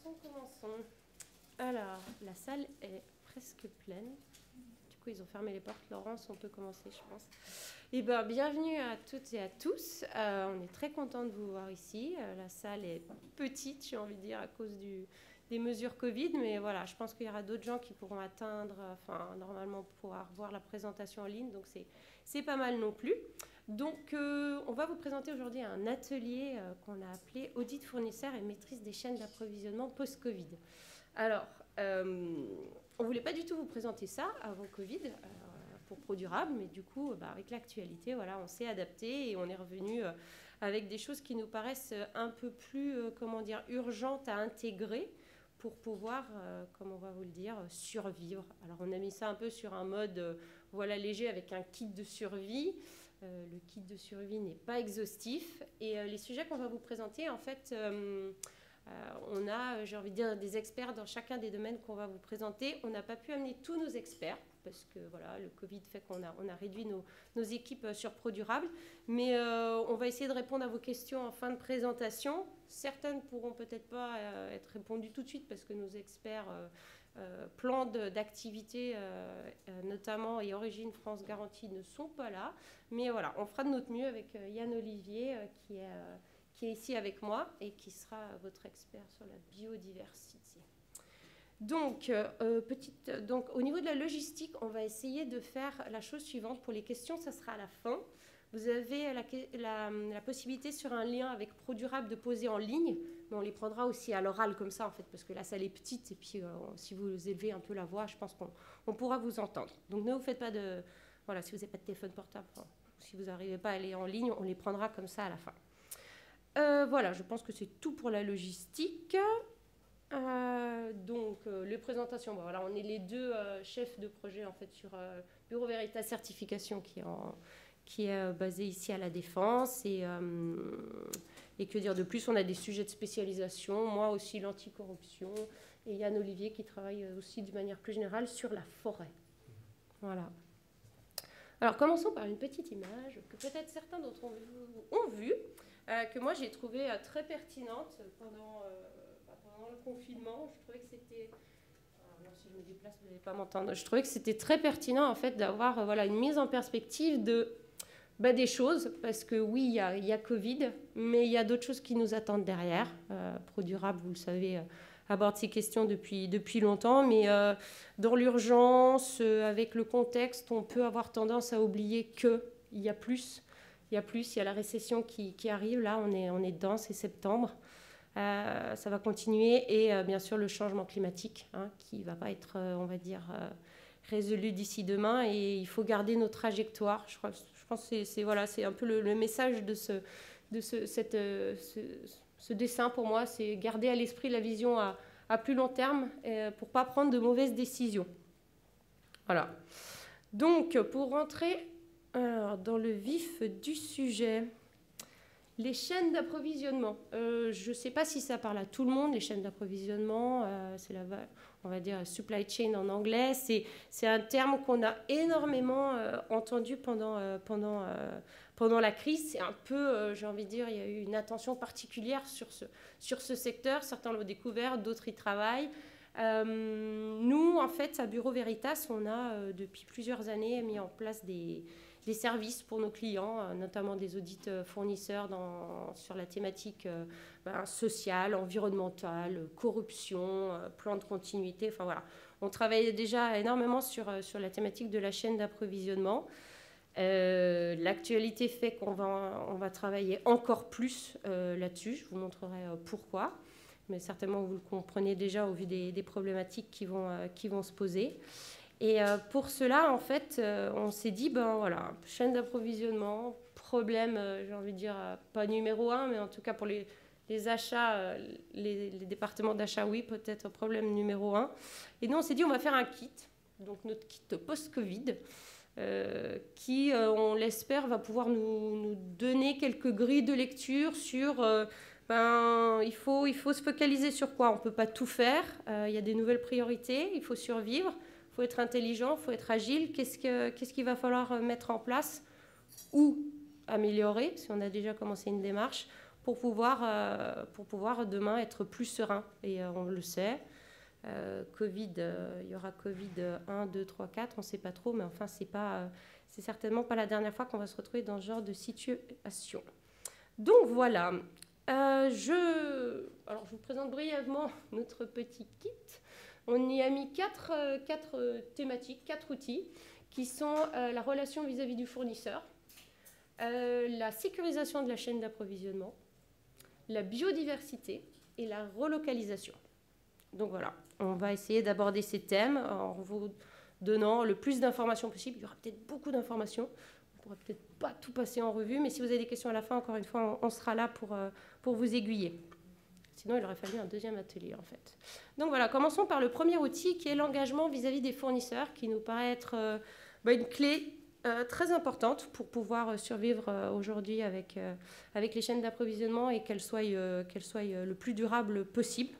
Commençons. Alors, la salle est presque pleine. Du coup, ils ont fermé les portes. Laurence, on peut commencer, je pense. Eh bien, bienvenue à toutes et à tous. On est très content de vous voir ici. La salle est petite, j'ai envie de dire, à cause des mesures Covid. Mais voilà, je pense qu'il y aura d'autres gens qui pourront normalement pouvoir voir la présentation en ligne. Donc, c'est pas mal non plus. Donc, on va vous présenter aujourd'hui un atelier qu'on a appelé « Audit fournisseur et maîtrise des chaînes d'approvisionnement post-Covid ». Alors, on ne voulait pas du tout vous présenter ça avant Covid pour ProDurable, mais du coup, avec l'actualité, voilà, on s'est adapté et on est revenu avec des choses qui nous paraissent un peu plus, urgentes à intégrer pour pouvoir, comme on va vous le dire, survivre. Alors, on a mis ça un peu sur un mode léger avec un kit de survie. Le kit de survie n'est pas exhaustif. Et les sujets qu'on va vous présenter, en fait, on a, j'ai envie de dire, des experts dans chacun des domaines qu'on va vous présenter. On n'a pas pu amener tous nos experts parce que voilà, le Covid fait qu'on a réduit nos équipes sur ProDurable. Mais on va essayer de répondre à vos questions en fin de présentation. Certaines ne pourront peut-être pas être répondues tout de suite parce que nos experts... plans d'activité, notamment et Origine France Garantie, ne sont pas là. Mais voilà, on fera de notre mieux avec Yann Olivier, qui est ici avec moi et qui sera votre expert sur la biodiversité. Donc, donc, au niveau de la logistique, on va essayer de faire la chose suivante. Pour les questions, ça sera à la fin. Vous avez la possibilité sur un lien avec ProDurable de poser en ligne, mais on les prendra aussi à l'oral comme ça, en fait, parce que la salle est petite, et puis si vous élevez un peu la voix, je pense qu'on pourra vous entendre. Donc ne vous faites pas de... Voilà, si vous n'avez pas de téléphone portable, si vous n'arrivez pas à aller en ligne, on les prendra comme ça à la fin. Voilà, je pense que c'est tout pour la logistique. Donc, les présentations, voilà, on est les deux chefs de projet, en fait, sur Bureau Veritas Certification, qui est basé ici à La Défense. Et que dire de plus, on a des sujets de spécialisation, moi aussi l'anticorruption, et Yann Olivier qui travaille aussi de manière plus générale sur la forêt. Voilà. Alors commençons par une petite image que peut-être certains d'entre vous ont vue, que moi j'ai trouvée très pertinente pendant le confinement. Je trouvais que c'était... Alors, si je me déplace, vous n'allez pas m'entendre. Je trouvais que c'était très pertinent en fait d'avoir une mise en perspective des choses, parce que oui, il y a Covid, mais il y a d'autres choses qui nous attendent derrière. ProDurable, vous le savez, aborde ces questions depuis longtemps, mais dans l'urgence, avec le contexte, on peut avoir tendance à oublier qu'il y a plus. Il y a la récession qui arrive, là, on est dedans, c'est septembre. Ça va continuer, et bien sûr le changement climatique, qui ne va pas être, on va dire, résolu d'ici demain, et il faut garder nos trajectoires. Je pense que c'est un peu le message de ce dessin pour moi, c'est garder à l'esprit la vision à plus long terme pour ne pas prendre de mauvaises décisions. Voilà. Donc, pour rentrer dans le vif du sujet, les chaînes d'approvisionnement. Je ne sais pas si ça parle à tout le monde, les chaînes d'approvisionnement, c'est on va dire supply chain en anglais. C'est un terme qu'on a énormément entendu pendant la crise. C'est un peu, j'ai envie de dire, il y a eu une attention particulière sur ce secteur. Certains l'ont découvert, d'autres y travaillent. Nous, en fait, à Bureau Veritas, on a depuis plusieurs années mis en place des services pour nos clients, notamment des audits fournisseurs sur la thématique sociale, environnementale, corruption, plan de continuité. Enfin voilà, on travaillait déjà énormément sur la thématique de la chaîne d'approvisionnement. L'actualité fait qu'on va travailler encore plus là-dessus. Je vous montrerai pourquoi, mais certainement vous le comprenez déjà au vu des problématiques qui vont se poser. Et pour cela, en fait, on s'est dit, voilà, chaîne d'approvisionnement, problème, j'ai envie de dire, pas numéro 1, mais en tout cas pour les achats, les départements d'achat, oui, peut-être problème numéro 1. Et nous, on s'est dit, on va faire un kit, donc notre kit post-Covid, qui, on l'espère, va pouvoir nous donner quelques grilles de lecture sur... il faut se focaliser sur quoi? On ne peut pas tout faire, il y a des nouvelles priorités, il faut survivre. Il faut être intelligent, il faut être agile. Qu'est-ce qu'il va falloir mettre en place ou améliorer, si on a déjà commencé une démarche, pour pouvoir demain être plus serein. Et on le sait, Covid, il y aura Covid 1, 2, 3, 4, on ne sait pas trop, mais enfin, c'est certainement pas la dernière fois qu'on va se retrouver dans ce genre de situation. Donc voilà, alors je vous présente brièvement notre petit kit. On y a mis quatre thématiques, 4 outils, qui sont la relation vis-à-vis du fournisseur, la sécurisation de la chaîne d'approvisionnement, la biodiversité et la relocalisation. Donc voilà, on va essayer d'aborder ces thèmes en vous donnant le plus d'informations possible. Il y aura peut-être beaucoup d'informations, on ne pourra peut-être pas tout passer en revue, mais si vous avez des questions à la fin, encore une fois, on sera là pour vous aiguiller. Sinon, il aurait fallu un deuxième atelier, en fait. Donc voilà, commençons par le premier outil, qui est l'engagement vis-à-vis des fournisseurs, qui nous paraît être une clé très importante pour pouvoir survivre aujourd'hui avec les chaînes d'approvisionnement et qu'elles soient le plus durables possible.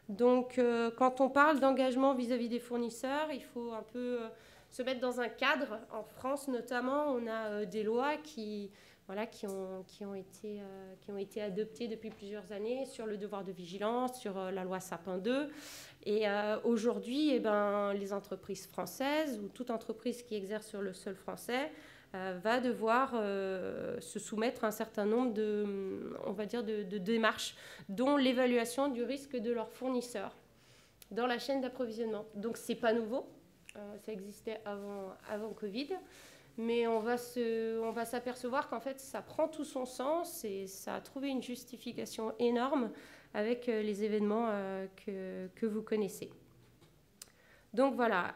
Donc, quand on parle d'engagement vis-à-vis des fournisseurs, il faut un peu se mettre dans un cadre. En France, notamment, on a des lois qui ont été adoptées depuis plusieurs années sur le devoir de vigilance, sur la loi Sapin 2. Et aujourd'hui, les entreprises françaises ou toute entreprise qui exerce sur le sol français va devoir se soumettre à un certain nombre de démarches, dont l'évaluation du risque de leurs fournisseurs dans la chaîne d'approvisionnement. Donc, ce n'est pas nouveau, ça existait avant Covid, mais on va s'apercevoir qu'en fait, ça prend tout son sens et ça a trouvé une justification énorme avec les événements que vous connaissez. Donc voilà,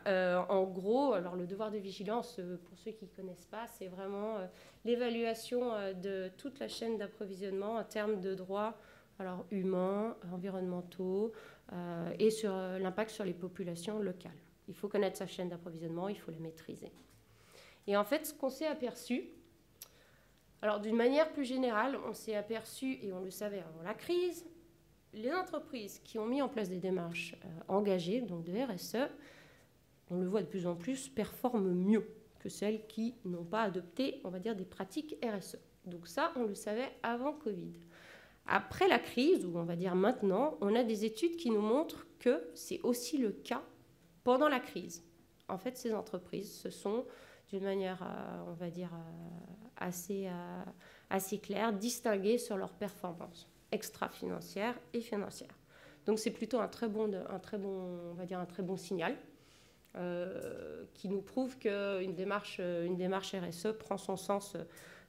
en gros, alors le devoir de vigilance, pour ceux qui ne connaissent pas, c'est vraiment l'évaluation de toute la chaîne d'approvisionnement en termes de droits humains, environnementaux et sur l'impact sur les populations locales. Il faut connaître sa chaîne d'approvisionnement, il faut la maîtriser. Et en fait, ce qu'on s'est aperçu, alors d'une manière plus générale, on s'est aperçu, et on le savait avant la crise, les entreprises qui ont mis en place des démarches engagées, donc de RSE, on le voit de plus en plus, performent mieux que celles qui n'ont pas adopté, on va dire, des pratiques RSE. Donc ça, on le savait avant Covid. Après la crise, ou on va dire maintenant, on a des études qui nous montrent que c'est aussi le cas pendant la crise. En fait, ces entreprises se sont, d'une manière, on va dire, assez claire, distinguées sur leur performance extra-financière et financière. Donc c'est plutôt un très bon signal qui nous prouve qu'une démarche RSE prend son sens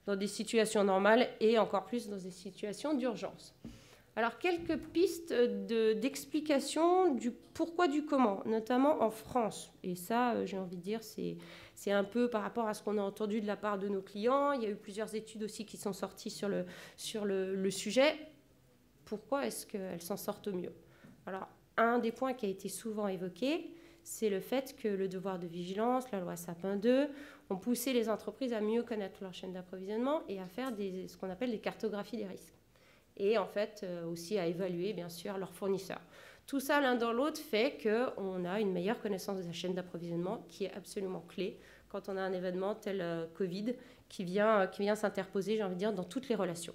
dans des situations normales et encore plus dans des situations d'urgence. Alors quelques pistes d'explication du pourquoi du comment, notamment en France. Et ça, j'ai envie de dire, c'est un peu par rapport à ce qu'on a entendu de la part de nos clients. Il y a eu plusieurs études aussi qui sont sorties sur le sujet. Pourquoi est-ce qu'elles s'en sortent au mieux? Alors, un des points qui a été souvent évoqué, c'est le fait que le devoir de vigilance, la loi Sapin 2, ont poussé les entreprises à mieux connaître leur chaîne d'approvisionnement et à faire ce qu'on appelle des cartographies des risques. Et en fait, aussi à évaluer, bien sûr, leurs fournisseurs. Tout ça, l'un dans l'autre, fait qu'on a une meilleure connaissance de la chaîne d'approvisionnement qui est absolument clé quand on a un événement tel Covid qui vient s'interposer, j'ai envie de dire, dans toutes les relations.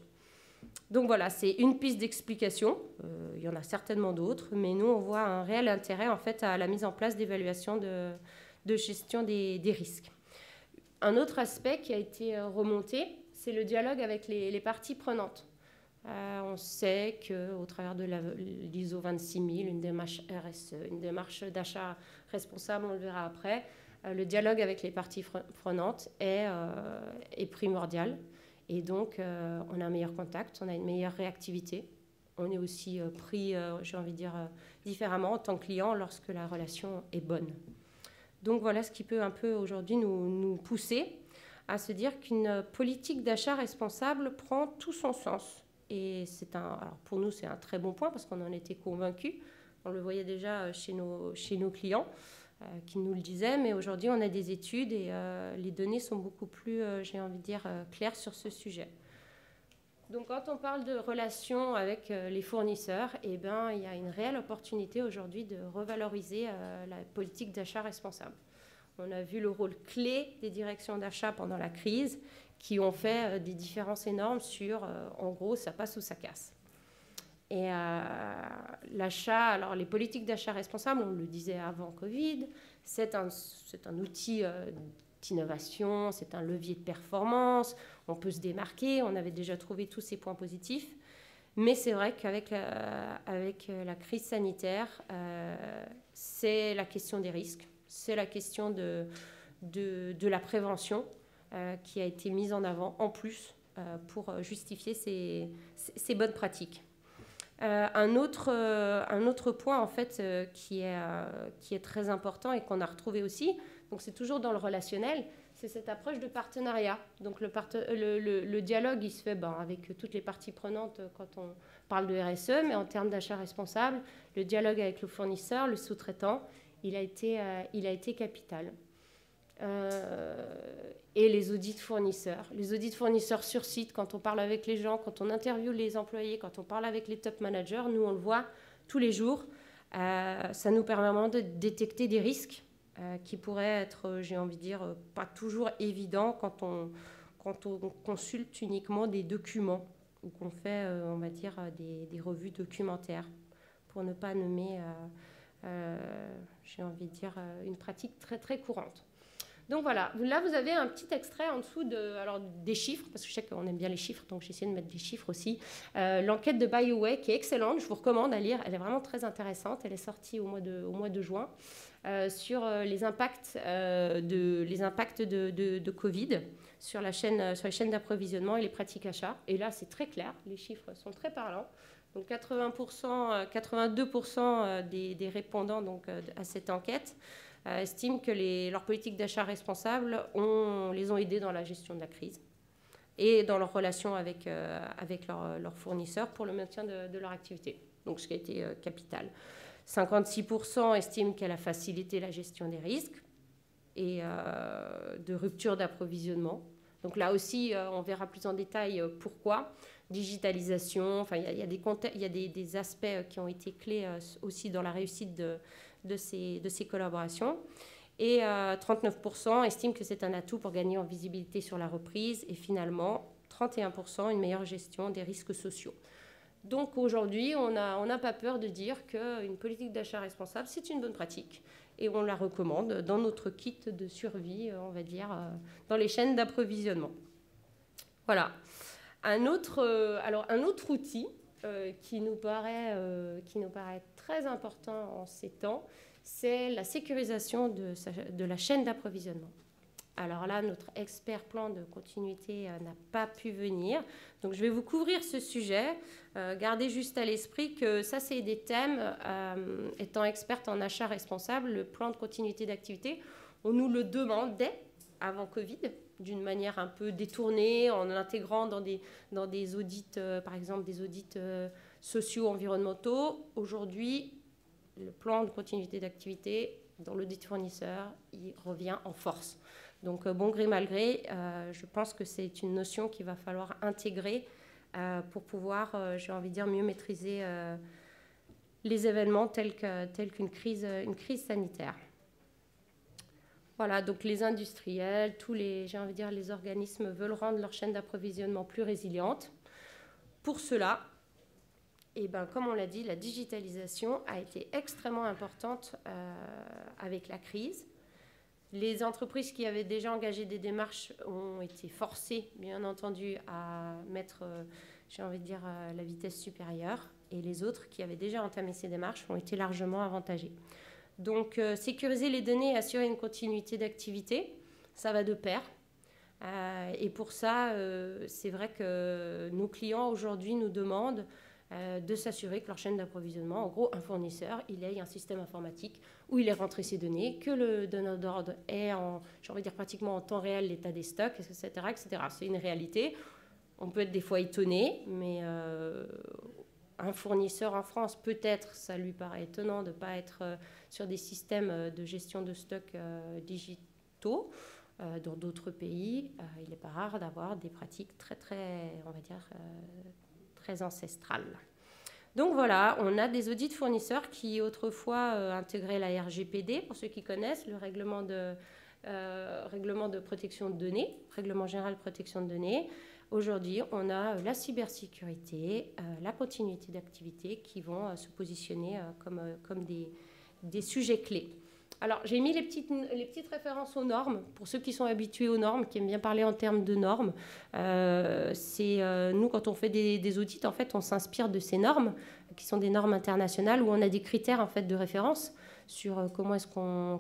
Donc voilà, c'est une piste d'explication. Il y en a certainement d'autres, mais nous, on voit un réel intérêt en fait à la mise en place d'évaluation de gestion des risques. Un autre aspect qui a été remonté, c'est le dialogue avec les parties prenantes. On sait qu'au travers de l'ISO 26000, une démarche RSE, une démarche d'achat responsable, on le verra après, le dialogue avec les parties prenantes est primordial. Et donc, on a un meilleur contact, on a une meilleure réactivité. On est aussi pris, j'ai envie de dire, différemment en tant que client lorsque la relation est bonne. Donc, voilà ce qui peut un peu aujourd'hui nous pousser à se dire qu'une politique d'achat responsable prend tout son sens. Et alors pour nous, c'est un très bon point parce qu'on en était convaincus. On le voyait déjà chez nos clients qui nous le disaient, mais aujourd'hui, on a des études et les données sont beaucoup plus, j'ai envie de dire, claires sur ce sujet. Donc, quand on parle de relations avec les fournisseurs, il y a une réelle opportunité aujourd'hui de revaloriser la politique d'achat responsable. On a vu le rôle clé des directions d'achat pendant la crise qui ont fait des différences énormes sur, en gros, ça passe ou ça casse. Et l'achat, alors les politiques d'achat responsable, on le disait avant Covid, c'est un outil d'innovation, c'est un levier de performance, on peut se démarquer, on avait déjà trouvé tous ces points positifs. Mais c'est vrai qu'avec la crise sanitaire, c'est la question des risques, c'est la question de la prévention qui a été mise en avant en plus pour justifier ces bonnes pratiques. Un autre point en fait qui est très important et qu'on a retrouvé aussi, donc c'est toujours dans le relationnel, c'est cette approche de partenariat. Donc le dialogue, il se fait avec toutes les parties prenantes quand on parle de RSE, mais en termes d'achat responsable, le dialogue avec le fournisseur, le sous-traitant, il a été capital. Et les audits fournisseurs sur site, quand on parle avec les gens, quand on interviewe les employés, quand on parle avec les top managers, nous on le voit tous les jours, ça nous permet vraiment de détecter des risques qui pourraient être, j'ai envie de dire, pas toujours évidents quand on consulte uniquement des documents ou qu'on fait, on va dire, des revues documentaires, pour ne pas nommer, j'ai envie de dire, une pratique très très courante. Donc voilà, là vous avez un petit extrait en dessous des chiffres, parce que je sais qu'on aime bien les chiffres, donc j'ai essayé de mettre des chiffres aussi. L'enquête de BioWay qui est excellente, je vous recommande à lire, elle est vraiment très intéressante, elle est sortie au mois de juin, sur les impacts de Covid sur les chaînes d'approvisionnement et les pratiques achats. Et là c'est très clair, les chiffres sont très parlants. Donc 82% des répondants donc, à cette enquête estiment que leurs politiques d'achat responsables les ont aidés dans la gestion de la crise et dans leur relation avec leurs fournisseurs pour le maintien de leur activité. Donc, ce qui a été capital. 56% estiment qu'elle a facilité la gestion des risques et de rupture d'approvisionnement. Donc là aussi, on verra plus en détail pourquoi. Digitalisation, enfin, il y a des aspects qui ont été clés aussi dans la réussite de ces collaborations. Et 39% estiment que c'est un atout pour gagner en visibilité sur la reprise. Et finalement, 31% une meilleure gestion des risques sociaux. Donc aujourd'hui, on n'a pas peur de dire qu'une politique d'achat responsable, c'est une bonne pratique. Et on la recommande dans notre kit de survie, on va dire, dans les chaînes d'approvisionnement. Voilà. Un autre outil qui nous paraît très important en ces temps, c'est la sécurisation de la chaîne d'approvisionnement. Alors là, notre expert plan de continuité n'a pas pu venir. Donc, je vais vous couvrir ce sujet. Gardez juste à l'esprit que ça, c'est des thèmes, étant experte en achat responsable, le plan de continuité d'activité, on nous le demandait avant Covid, d'une manière un peu détournée, en l'intégrant dans des audits, par exemple des audits sociaux, environnementaux. Aujourd'hui, le plan de continuité d'activité dans l'audit fournisseur, il revient en force. Donc, bon gré, mal gré, je pense que c'est une notion qu'il va falloir intégrer pour pouvoir, j'ai envie de dire, mieux maîtriser les événements tels qu'une crise sanitaire. Voilà, donc les industriels, j'ai envie de dire, les organismes veulent rendre leur chaîne d'approvisionnement plus résiliente. Pour cela, comme on l'a dit, la digitalisation a été extrêmement importante avec la crise. Les entreprises qui avaient déjà engagé des démarches ont été forcées, bien entendu, à mettre, j'ai envie de dire, la vitesse supérieure. Et les autres qui avaient déjà entamé ces démarches ont été largement avantagées. Donc, sécuriser les données et assurer une continuité d'activité, ça va de pair. Et pour ça, c'est vrai que nos clients aujourd'hui nous demandent de s'assurer que leur chaîne d'approvisionnement, en gros, un fournisseur, il ait un système informatique où il est rentré ses données, que le donneur d'ordre ait, j'ai envie de dire, pratiquement en temps réel l'état des stocks, etc., etc. C'est une réalité. On peut être des fois étonné, mais un fournisseur en France, peut-être, ça lui paraît étonnant de ne pas être sur des systèmes de gestion de stocks digitaux. Dans d'autres pays, il n'est pas rare d'avoir des pratiques très, très, on va dire, très ancestrales. Donc voilà, on a des audits fournisseurs qui autrefois intégraient la RGPD, pour ceux qui connaissent, le règlement de règlement de protection de données, règlement général de protection de données. Aujourd'hui, on a la cybersécurité, la continuité d'activité qui vont se positionner comme des sujets clés. Alors, j'ai mis les petites références aux normes, pour ceux qui sont habitués aux normes, qui aiment bien parler en termes de normes. Nous, quand on fait des audits, en fait, on s'inspire de ces normes, qui sont des normes internationales, où on a des critères, en fait, de référence sur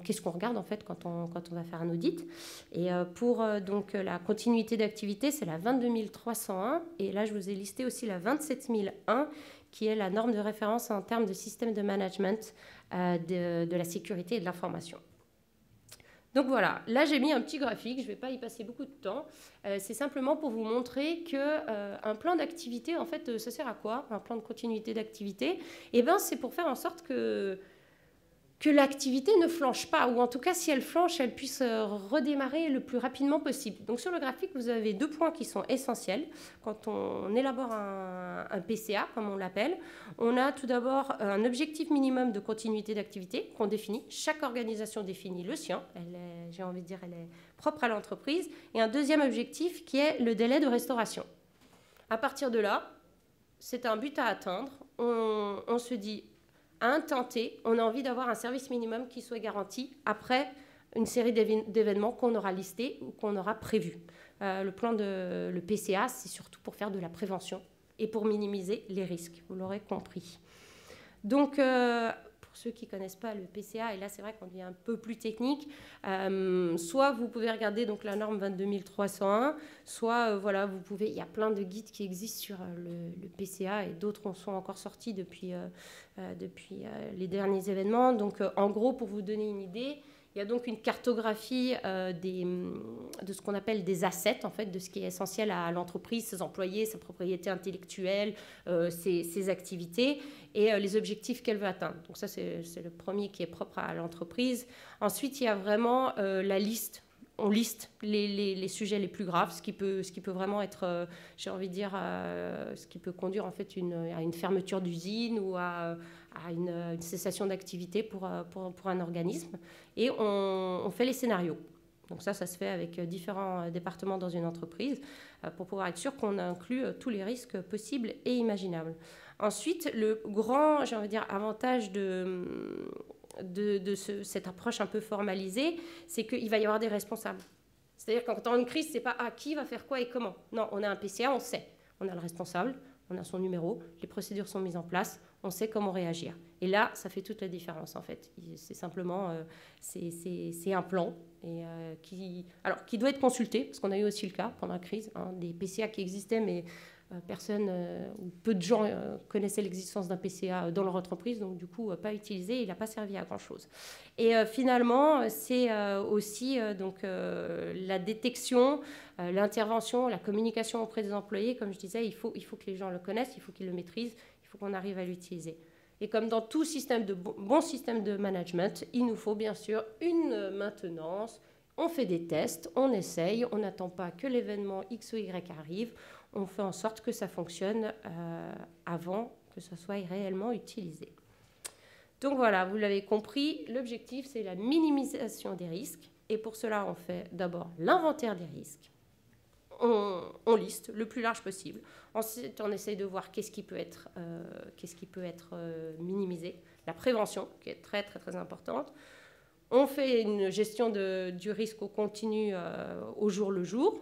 qu'est-ce qu'on regarde, en fait, quand on va faire un audit. Et pour donc, la continuité d'activité, c'est la 22301, et là, je vous ai listé aussi la 27001, qui est la norme de référence en termes de système de management de la sécurité et de l'information. Donc voilà, là j'ai mis un petit graphique, je ne vais pas y passer beaucoup de temps. C'est simplement pour vous montrer qu'un plan d'activité, en fait, ça sert à quoi? Un plan de continuité d'activité, eh ben, c'est pour faire en sorte que l'activité ne flanche pas, ou en tout cas, si elle flanche, elle puisse redémarrer le plus rapidement possible. Donc sur le graphique, vous avez 2 points qui sont essentiels. Quand on élabore un PCA, comme on l'appelle, on a tout d'abord un objectif minimum de continuité d'activité qu'on définit. Chaque organisation définit le sien. J'ai envie de dire, elle est propre à l'entreprise. Et un deuxième objectif qui est le délai de restauration. À partir de là, c'est un but à atteindre. On se dit... À un temps T, on a envie d'avoir un service minimum qui soit garanti après une série d'événements qu'on aura listés ou qu'on aura prévus. Le PCA, c'est surtout pour faire de la prévention et pour minimiser les risques, vous l'aurez compris. Donc, pour ceux qui ne connaissent pas le PCA, et là c'est vrai qu'on devient un peu plus technique, soit vous pouvez regarder donc, la norme 22301, soit voilà, il y a plein de guides qui existent sur le PCA et d'autres sont encore sortis depuis les derniers événements. Donc en gros, pour vous donner une idée, il y a donc une cartographie de ce qu'on appelle des assets, en fait, de ce qui est essentiel à l'entreprise, ses employés, sa propriété intellectuelle, ses activités et les objectifs qu'elle veut atteindre. Donc ça, c'est le premier qui est propre à l'entreprise. Ensuite, il y a vraiment la liste. On liste les sujets les plus graves, ce qui peut vraiment être, j'ai envie de dire, ce qui peut conduire en fait à une fermeture d'usine ou à une cessation d'activité pour un organisme. Et on fait les scénarios. Donc ça se fait avec différents départements dans une entreprise pour pouvoir être sûr qu'on inclut tous les risques possibles et imaginables. Ensuite, le grand, j'ai envie de dire, avantage de cette approche un peu formalisée, c'est qu'il va y avoir des responsables. C'est-à-dire qu'en temps de crise, c'est pas qui va faire quoi et comment. Non, on a un PCA, on sait. On a le responsable, on a son numéro, les procédures sont mises en place, on sait comment réagir. Et là, ça fait toute la différence en fait. C'est simplement, c'est un plan et, qui doit être consulté, parce qu'on a eu aussi le cas pendant la crise, des PCA qui existaient, mais personne ou peu de gens connaissaient l'existence d'un PCA dans leur entreprise, donc du coup pas utilisé, il n'a pas servi à grand chose. Et finalement, c'est aussi donc la détection, l'intervention, la communication auprès des employés. Comme je disais, il faut que les gens le connaissent, il faut qu'ils le maîtrisent, il faut qu'on arrive à l'utiliser. Et comme dans tout système bon système de management, il nous faut bien sûr une maintenance. On fait des tests, on essaye, on n'attend pas que l'événement X ou Y arrive. On fait en sorte que ça fonctionne avant que ça soit réellement utilisé. Donc voilà, vous l'avez compris, l'objectif c'est la minimisation des risques. Et pour cela, on fait d'abord l'inventaire des risques. On liste le plus large possible. Ensuite, on essaye de voir qu'est-ce qui peut être minimisé. La prévention, qui est très très très importante. On fait une gestion du risque au continu au jour le jour.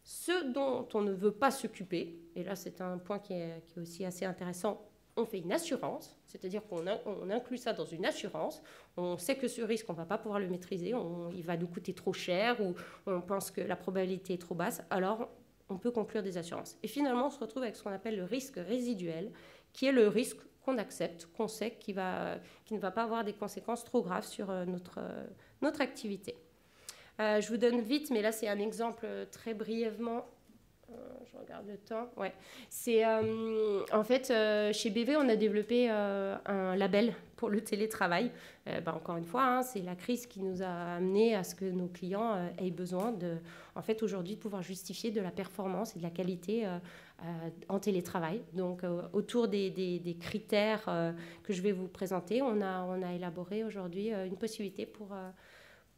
Ce dont on ne veut pas s'occuper, et là c'est un point qui est aussi assez intéressant, on fait une assurance, c'est-à-dire qu'on inclut ça dans une assurance. On sait que ce risque, on ne va pas pouvoir le maîtriser, il va nous coûter trop cher ou on pense que la probabilité est trop basse, alors on peut conclure des assurances. Et finalement, on se retrouve avec ce qu'on appelle le risque résiduel, qui est le risque qu'on accepte, qu'on sait qui ne va pas avoir des conséquences trop graves sur notre activité. Je vous donne vite, mais là c'est un exemple très brièvement. Je regarde le temps. Ouais. C'est en fait chez BV on a développé un label pour le télétravail. Encore une fois, c'est la crise qui nous a amené à ce que nos clients aient besoin en fait aujourd'hui de pouvoir justifier de la performance et de la qualité en télétravail. Donc autour des critères que je vais vous présenter, on a élaboré aujourd'hui une possibilité pour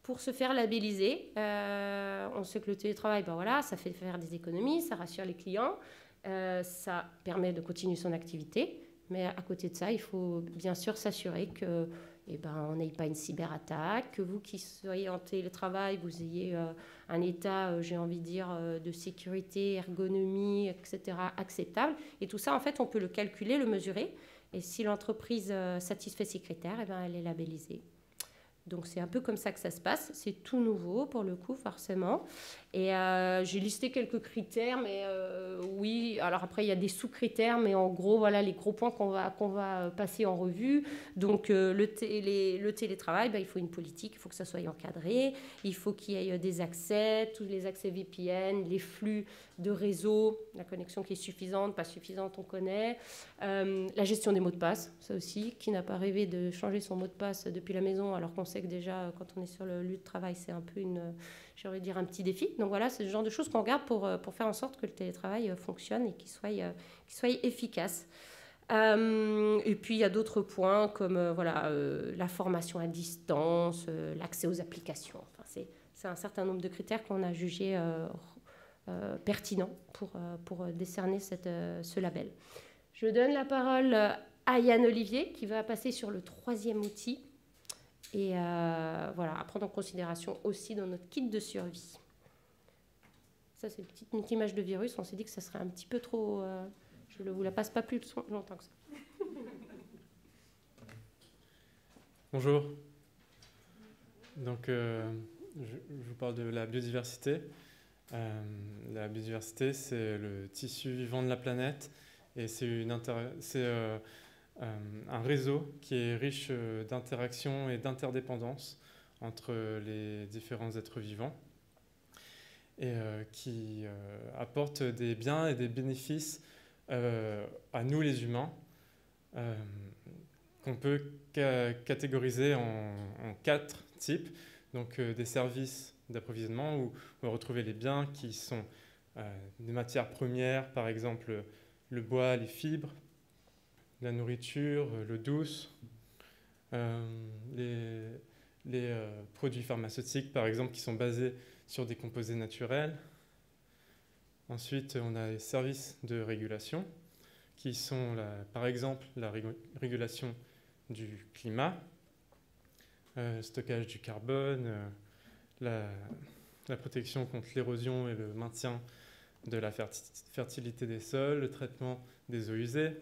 pour se faire labelliser. On sait que le télétravail, ben voilà, ça fait faire des économies, ça rassure les clients, ça permet de continuer son activité. Mais à côté de ça, il faut bien sûr s'assurer que, on n'ait pas une cyberattaque, que vous qui soyez en télétravail, vous ayez un état, j'ai envie de dire, de sécurité, ergonomie, etc., acceptable. Et tout ça, en fait, on peut le calculer, le mesurer. Et si l'entreprise satisfait ces critères, elle est labellisée. Donc, c'est un peu comme ça que ça se passe. C'est tout nouveau, pour le coup, forcément. Et j'ai listé quelques critères, mais oui. Alors après, il y a des sous-critères, mais en gros, voilà les gros points qu'on va passer en revue. Donc, le télétravail, il faut une politique, il faut que ça soit encadré. Il faut qu'il y ait des accès, tous les accès VPN, les flux de réseau, la connexion qui est suffisante, pas suffisante, on connaît. La gestion des mots de passe, ça aussi. Qui n'a pas rêvé de changer son mot de passe depuis la maison, alors qu'on sait que déjà, quand on est sur le lieu de travail, c'est un peu j'ai envie de dire, un petit défi. Donc voilà, c'est le genre de choses qu'on regarde pour faire en sorte que le télétravail fonctionne et qu'il soit efficace. Et puis, il y a d'autres points comme la formation à distance, l'accès aux applications. Enfin, c'est un certain nombre de critères qu'on a jugés pertinents pour décerner ce label. Je donne la parole à Yann Olivier qui va passer sur le 3e outil. Et à prendre en considération aussi dans notre kit de survie. Ça, c'est une petite image de virus. On s'est dit que ça serait un petit peu trop... je ne vous la passe pas plus longtemps que ça. Bonjour. Donc, je vous parle de la biodiversité. La biodiversité, c'est le tissu vivant de la planète. Et c'est un réseau qui est riche d'interactions et d'interdépendances entre les différents êtres vivants et qui apporte des biens et des bénéfices à nous les humains qu'on peut catégoriser en 4 types. Donc des services d'approvisionnement où on va retrouver les biens qui sont des matières premières, par exemple le bois, les fibres, la nourriture, l'eau douce, les produits pharmaceutiques, par exemple, qui sont basés sur des composés naturels. Ensuite, on a les services de régulation, qui sont, par exemple, la régulation du climat, le stockage du carbone, la protection contre l'érosion et le maintien de la fertilité des sols, le traitement des eaux usées.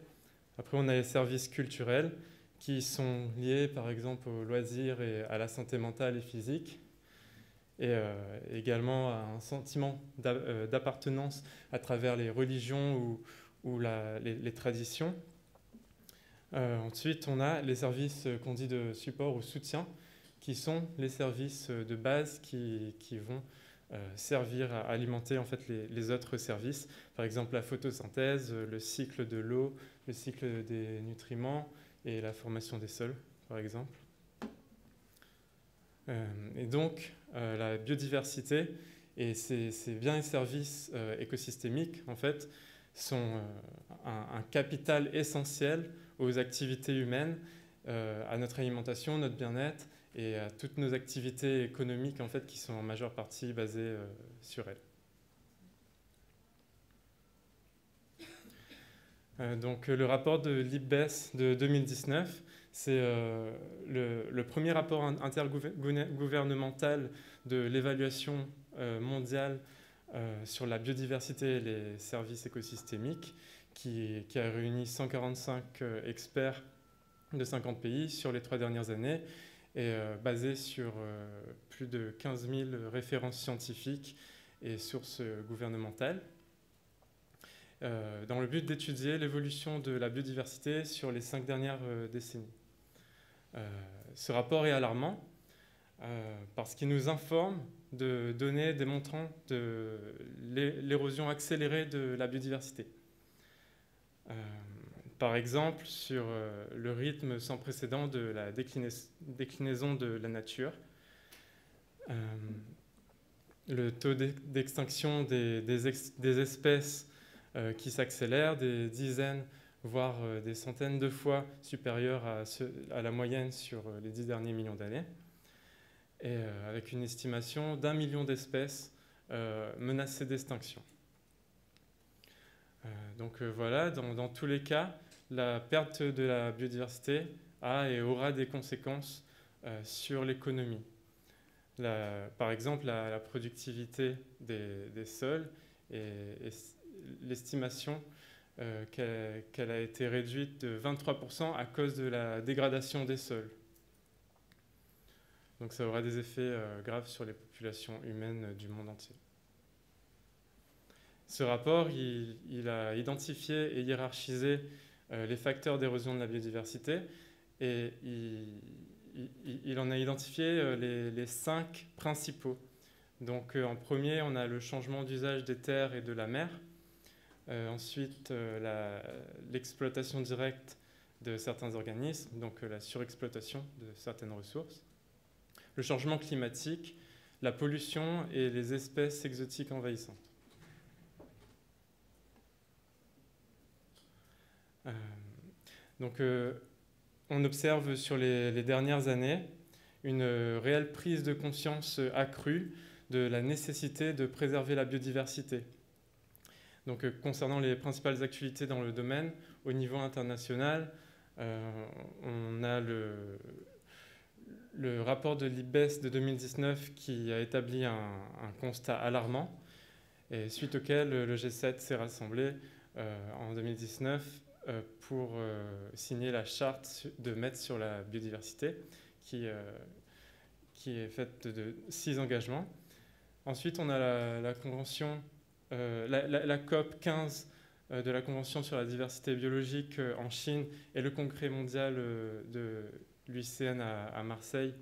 Après, on a les services culturels qui sont liés, par exemple, aux loisirs et à la santé mentale et physique, et également à un sentiment d'appartenance à travers les religions ou les traditions. Ensuite, on a les services qu'on dit de support ou soutien, qui sont les services de base qui vont servir à alimenter en fait les autres services. Par exemple, la photosynthèse, le cycle de l'eau, le cycle des nutriments et la formation des sols, par exemple. Et donc, la biodiversité et ces biens et services écosystémiques, en fait, sont un capital essentiel aux activités humaines, à notre alimentation, notre bien-être et à toutes nos activités économiques, en fait, qui sont en majeure partie basées sur elles. Donc, le rapport de l'IPBES de 2019, c'est le premier rapport intergouvernemental de l'évaluation mondiale sur la biodiversité et les services écosystémiques, qui a réuni 145 experts de 50 pays sur les 3 dernières années et basé sur plus de 15 000 références scientifiques et sources gouvernementales, dans le but d'étudier l'évolution de la biodiversité sur les 5 dernières décennies. Ce rapport est alarmant parce qu'il nous informe de données démontrant l'érosion accélérée de la biodiversité. Par exemple, sur le rythme sans précédent de la déclinaison de la nature, le taux d'extinction des espèces qui s'accélère, des dizaines, voire des centaines de fois supérieur à la moyenne sur les 10 derniers millions d'années. et avec une estimation d'1 million d'espèces menacées d'extinction. Donc voilà, dans tous les cas, la perte de la biodiversité a et aura des conséquences sur l'économie. Par exemple, la productivité des sols et l'estimation qu'elle a été réduite de 23% à cause de la dégradation des sols. Donc ça aura des effets graves sur les populations humaines du monde entier. Ce rapport, il a identifié et hiérarchisé les facteurs d'érosion de la biodiversité et il en a identifié les 5 principaux. Donc en premier, on a le changement d'usage des terres et de la mer. Ensuite, l'exploitation directe de certains organismes, donc la surexploitation de certaines ressources. Le changement climatique, la pollution et les espèces exotiques envahissantes. Donc, on observe sur les dernières années une réelle prise de conscience accrue de la nécessité de préserver la biodiversité. Donc, concernant les principales actualités dans le domaine, au niveau international, on a le rapport de l'IPBES de 2019 qui a établi un constat alarmant, et suite auquel le G7 s'est rassemblé en 2019 pour signer la charte de Metz sur la biodiversité, qui est faite de 6 engagements. Ensuite, on a la convention, la COP 15 de la Convention sur la diversité biologique en Chine et le congrès mondial de l'UICN à Marseille,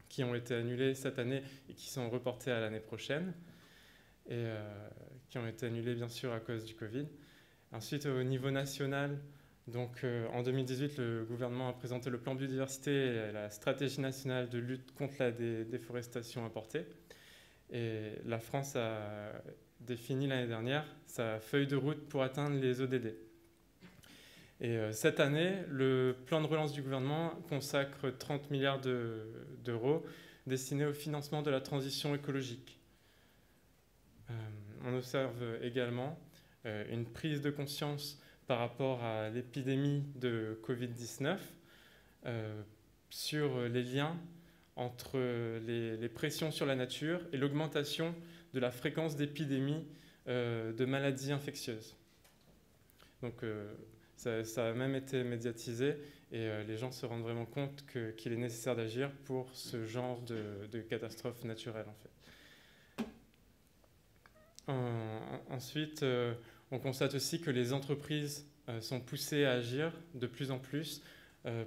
qui ont été annulés cette année et qui sont reportés à l'année prochaine, et qui ont été annulés bien sûr à cause du Covid. Ensuite, au niveau national, donc, en 2018, le gouvernement a présenté le plan biodiversité et la stratégie nationale de lutte contre la déforestation importée. Et la France a défini l'année dernière sa feuille de route pour atteindre les ODD. Et cette année, le plan de relance du gouvernement consacre 30 milliards d'euros destinés au financement de la transition écologique. On observe également une prise de conscience par rapport à l'épidémie de Covid-19 sur les liens entre les pressions sur la nature et l'augmentation de la fréquence d'épidémies de maladies infectieuses. Donc ça a même été médiatisé et les gens se rendent vraiment compte qu'il est nécessaire d'agir pour ce genre de catastrophe naturelle en fait. Ensuite, on constate aussi que les entreprises sont poussées à agir de plus en plus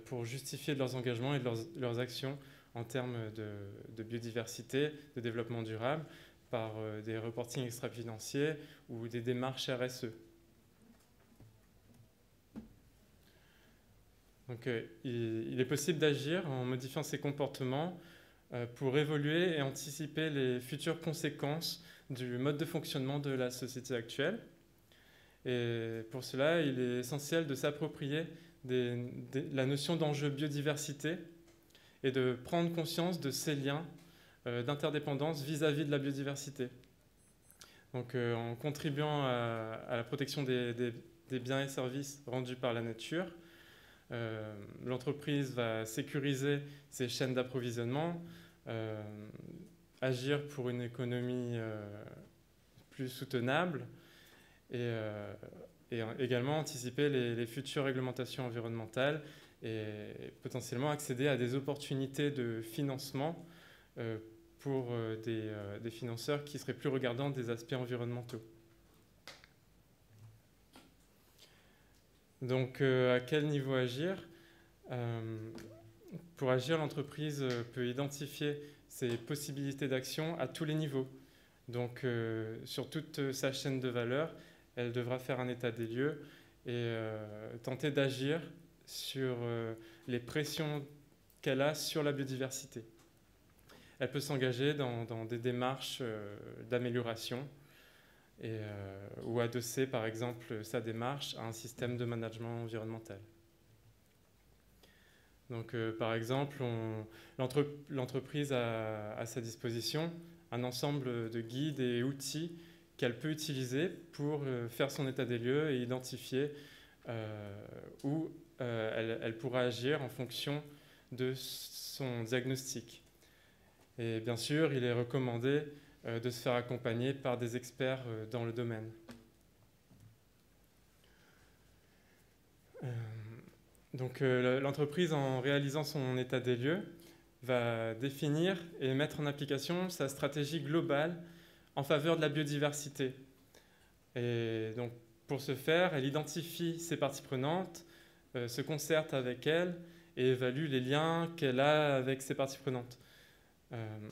pour justifier de leurs engagements et de leurs actions en termes de biodiversité, de développement durable, par des reportings extra-financiers ou des démarches RSE. Donc, il est possible d'agir en modifiant ses comportements pour évoluer et anticiper les futures conséquences du mode de fonctionnement de la société actuelle. Et pour cela, il est essentiel de s'approprier la notion d'enjeu biodiversité et de prendre conscience de ces liens d'interdépendance vis-à-vis de la biodiversité. Donc, en contribuant à la protection des biens et services rendus par la nature, l'entreprise va sécuriser ses chaînes d'approvisionnement, agir pour une économie plus soutenable et également anticiper les futures réglementations environnementales et potentiellement accéder à des opportunités de financement pour des financeurs qui seraient plus regardants des aspects environnementaux. Donc, à quel niveau agir ? Pour agir, l'entreprise peut identifier ses possibilités d'action à tous les niveaux. Donc, sur toute sa chaîne de valeur, elle devra faire un état des lieux et tenter d'agir sur les pressions qu'elle a sur la biodiversité. Elle peut s'engager dans des démarches d'amélioration ou adosser, par exemple, sa démarche à un système de management environnemental. Donc, par exemple, l'entreprise a à sa disposition un ensemble de guides et outils qu'elle peut utiliser pour faire son état des lieux et identifier où elle pourra agir en fonction de son diagnostic. Et bien sûr, il est recommandé de se faire accompagner par des experts dans le domaine. Donc l'entreprise, en réalisant son état des lieux, va définir et mettre en application sa stratégie globale en faveur de la biodiversité. Et donc pour ce faire, elle identifie ses parties prenantes, se concerte avec elles et évalue les liens qu'elle a avec ses parties prenantes.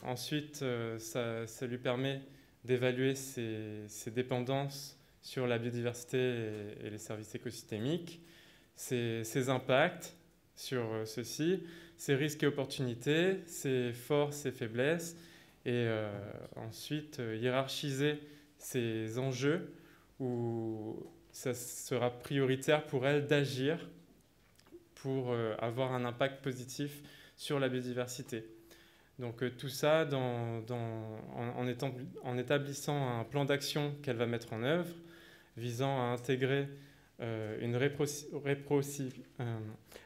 Ensuite, ça lui permet d'évaluer ses dépendances sur la biodiversité et les services écosystémiques, ses impacts sur ceux-ci, ses risques et opportunités, ses forces et faiblesses, et ensuite hiérarchiser ses enjeux où ça sera prioritaire pour elle d'agir pour avoir un impact positif sur la biodiversité. Donc tout ça en établissant un plan d'action qu'elle va mettre en œuvre, visant à intégrer une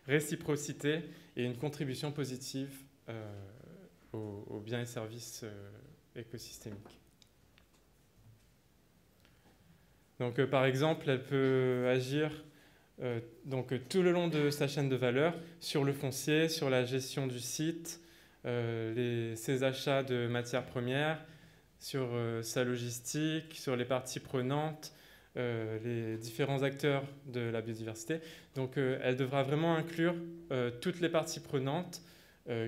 réciprocité et une contribution positive aux biens et services écosystémiques. Donc par exemple, elle peut agir tout le long de sa chaîne de valeur sur le foncier, sur la gestion du site, ses achats de matières premières, sur sa logistique, sur les parties prenantes, les différents acteurs de la biodiversité. Donc elle devra vraiment inclure toutes les parties prenantes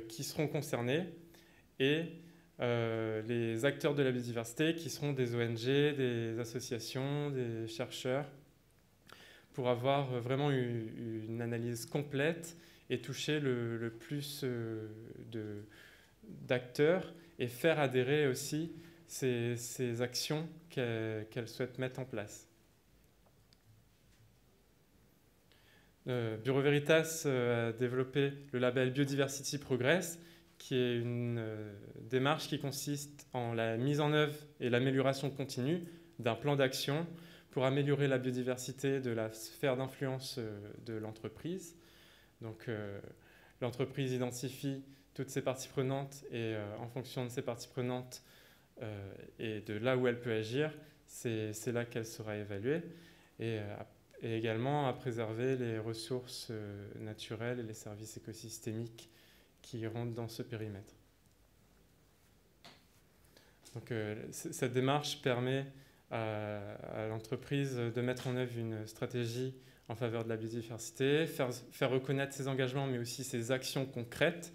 qui seront concernées et les acteurs de la biodiversité qui seront des ONG, des associations, des chercheurs, pour avoir vraiment une analyse complète et toucher le plus d'acteurs et faire adhérer aussi ces actions qu'elle souhaite mettre en place. Bureau Veritas a développé le label Biodiversity Progress, qui est une démarche qui consiste en la mise en œuvre et l'amélioration continue d'un plan d'action pour améliorer la biodiversité de la sphère d'influence de l'entreprise. Donc l'entreprise identifie toutes ses parties prenantes et en fonction de ces parties prenantes et de là où elle peut agir, c'est là qu'elle sera évaluée. Et également à préserver les ressources naturelles et les services écosystémiques qui rentrent dans ce périmètre. Donc, cette démarche permet à l'entreprise de mettre en œuvre une stratégie en faveur de la biodiversité, faire reconnaître ses engagements, mais aussi ses actions concrètes.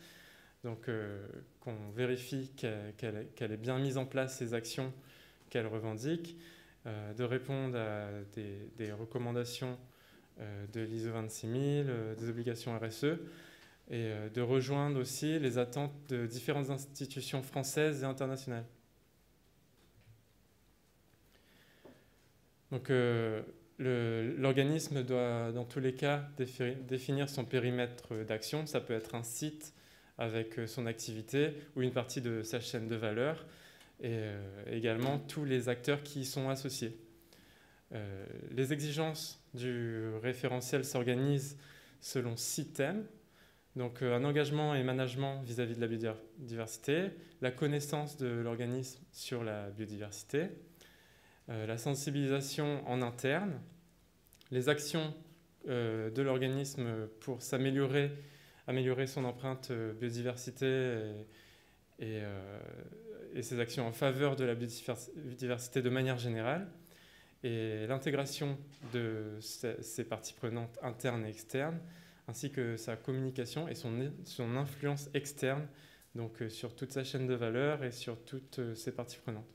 Donc, qu'on vérifie qu'elle ait bien mise en place ces actions qu'elle revendique, de répondre à des recommandations de l'ISO 26000, des obligations RSE, et de rejoindre aussi les attentes de différentes institutions françaises et internationales. Donc l'organisme doit dans tous les cas définir son périmètre d'action. Ça peut être un site avec son activité ou une partie de sa chaîne de valeur et également tous les acteurs qui y sont associés. Les exigences du référentiel s'organisent selon 6 thèmes. Donc un engagement et management vis-à-vis de la biodiversité, la connaissance de l'organisme sur la biodiversité, la sensibilisation en interne, les actions de l'organisme pour améliorer son empreinte biodiversité et ses actions en faveur de la biodiversité de manière générale, et l'intégration de ces parties prenantes internes et externes, ainsi que sa communication et son influence externe, donc sur toute sa chaîne de valeur et sur toutes ses parties prenantes.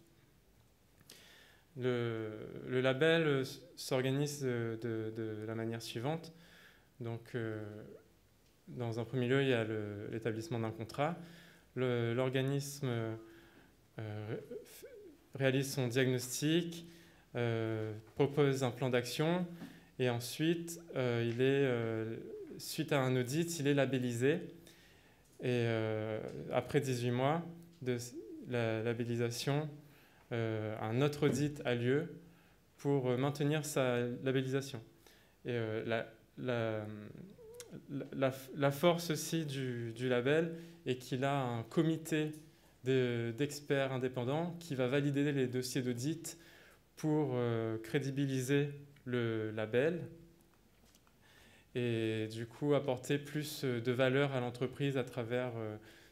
Le label s'organise de la manière suivante. Donc, dans un premier lieu, il y a l'établissement d'un contrat. L'organisme réalise son diagnostic, propose un plan d'action, et ensuite, il est suite à un audit, il est labellisé. Et après 18 mois de la labellisation, un autre audit a lieu pour maintenir sa labellisation. Et la force aussi du label est qu'il a un comité d'experts indépendants qui va valider les dossiers d'audit pour crédibiliser le label et du coup apporter plus de valeur à l'entreprise à travers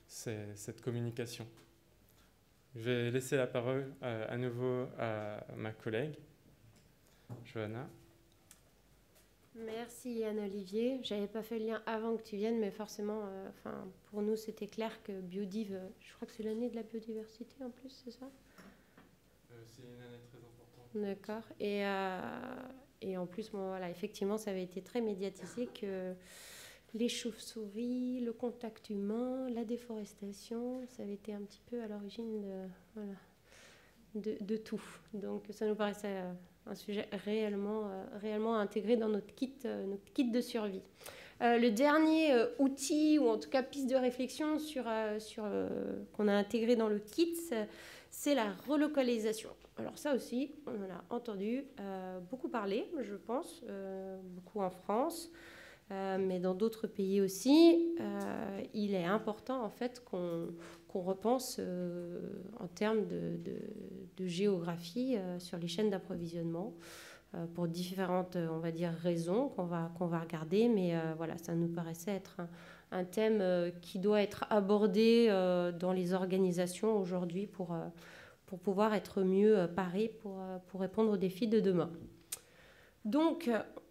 cette communication. Je vais laisser la parole à nouveau à ma collègue, Johanna. Merci Anne-Olivier. Je n'avais pas fait le lien avant que tu viennes, mais forcément, pour nous, c'était clair que Biodiv, je crois que c'est l'année de la biodiversité en plus, c'est ça ? C'est une année très importante. D'accord. Et en plus, bon, voilà, effectivement, ça avait été très médiatisé que les chauves-souris, le contact humain, la déforestation, ça avait été un petit peu à l'origine de tout. Donc ça nous paraissait un sujet réellement intégré dans notre kit de survie. Le dernier outil, ou en tout cas piste de réflexion qu'on a intégré dans le kit, c'est la relocalisation. Alors ça aussi, on en a entendu beaucoup parler, je pense, beaucoup en France, mais dans d'autres pays aussi. Il est important en fait qu'on repense en termes de géographie sur les chaînes d'approvisionnement pour différentes, on va dire, raisons qu'on va regarder. Mais voilà, ça nous paraissait être un thème qui doit être abordé dans les organisations aujourd'hui pour pouvoir être mieux paré pour répondre aux défis de demain. Donc,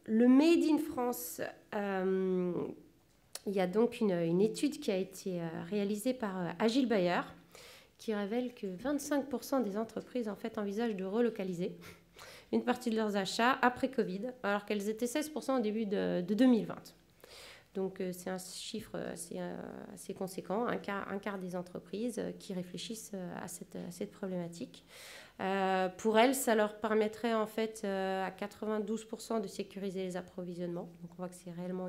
le Made in France, il y a donc une étude qui a été réalisée par Agile Bayer qui révèle que 25% des entreprises en fait, envisagent de relocaliser une partie de leurs achats après Covid, alors qu'elles étaient 16% au début de 2020. Donc, c'est un chiffre assez conséquent, un quart des entreprises qui réfléchissent à cette problématique. Pour elles, ça leur permettrait en fait à 92% de sécuriser les approvisionnements. Donc, on voit que c'est réellement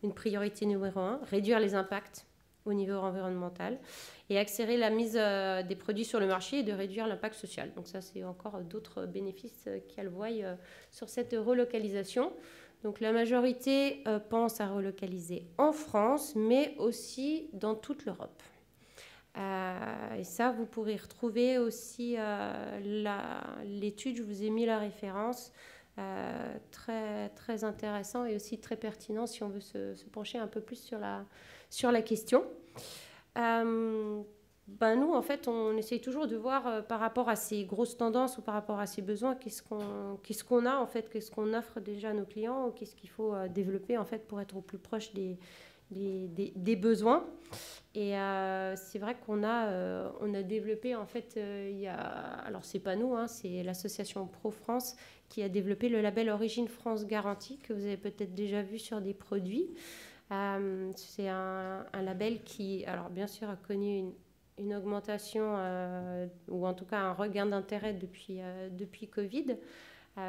une priorité numéro 1, réduire les impacts au niveau environnemental et accélérer la mise des produits sur le marché et de réduire l'impact social. Donc, ça, c'est encore d'autres bénéfices qu'elles voient sur cette relocalisation. Donc la majorité pense à relocaliser en France, mais aussi dans toute l'Europe. Et ça, vous pourrez retrouver aussi l'étude, je vous ai mis la référence, très, très intéressant et aussi très pertinent si on veut se pencher un peu plus sur la question. Nous, en fait, on essaye toujours de voir par rapport à ces grosses tendances ou par rapport à ces besoins, qu'est-ce qu'on a, en fait, qu'est-ce qu'on offre déjà à nos clients, ou qu'est-ce qu'il faut développer, en fait, pour être au plus proche des besoins. Et c'est vrai qu'on a développé, en fait, alors c'est pas nous, c'est l'association Pro-France qui a développé le label Origine France Garantie, que vous avez peut-être déjà vu sur des produits. C'est un label qui, alors bien sûr, a connu une augmentation ou en tout cas un regain d'intérêt depuis Covid.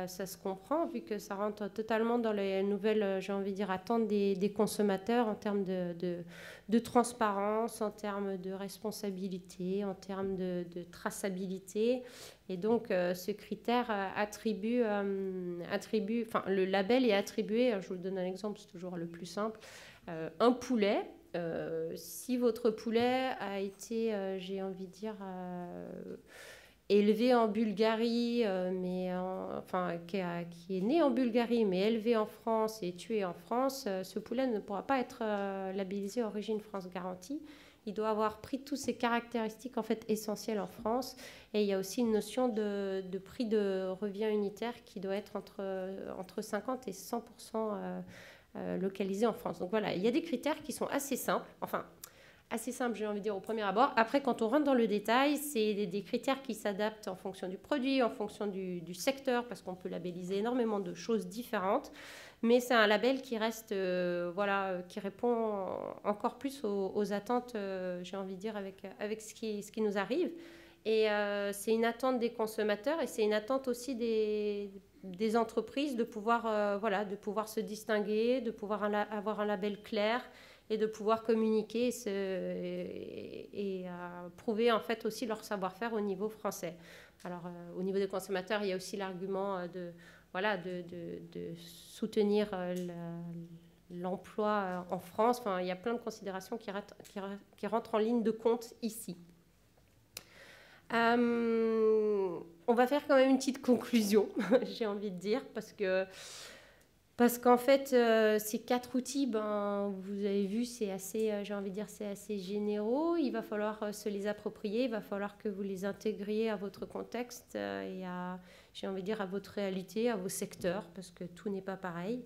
Ça se comprend vu que ça rentre totalement dans les nouvelles, j'ai envie de dire, attentes des consommateurs en termes de transparence, en termes de responsabilité, en termes de traçabilité. Et donc, ce critère le label est attribué, je vous donne un exemple, c'est toujours le plus simple, un poulet. Si votre poulet a été, j'ai envie de dire, élevé en Bulgarie, qui est né en Bulgarie, mais élevé en France et tué en France, ce poulet ne pourra pas être labellisé Origine France Garantie. Il doit avoir pris toutes ces caractéristiques en fait essentielles en France. Et il y a aussi une notion de prix de revient unitaire qui doit être entre 50 et 100% localisé en France. Donc voilà, il y a des critères qui sont assez simples, j'ai envie de dire, au premier abord. Après, quand on rentre dans le détail, c'est des critères qui s'adaptent en fonction du produit, en fonction du secteur, parce qu'on peut labelliser énormément de choses différentes. Mais c'est un label qui reste, qui répond encore plus aux attentes, j'ai envie de dire, avec ce qui nous arrive. Et c'est une attente des consommateurs et c'est une attente aussi des entreprises de pouvoir, voilà, de pouvoir se distinguer, de pouvoir avoir un label clair et de pouvoir communiquer et prouver en fait aussi leur savoir-faire au niveau français. Alors au niveau des consommateurs, il y a aussi l'argument voilà, de soutenir l'emploi en France. Enfin, il y a plein de considérations qui rentrent en ligne de compte ici. On va faire quand même une petite conclusion, j'ai envie de dire, parce qu'en fait, ces 4 outils, ben, vous avez vu, c'est assez, j'ai envie de dire, c'est assez généraux. Il va falloir se les approprier, il va falloir que vous les intégriez à votre contexte et j'ai envie de dire, à votre réalité, à vos secteurs, parce que tout n'est pas pareil.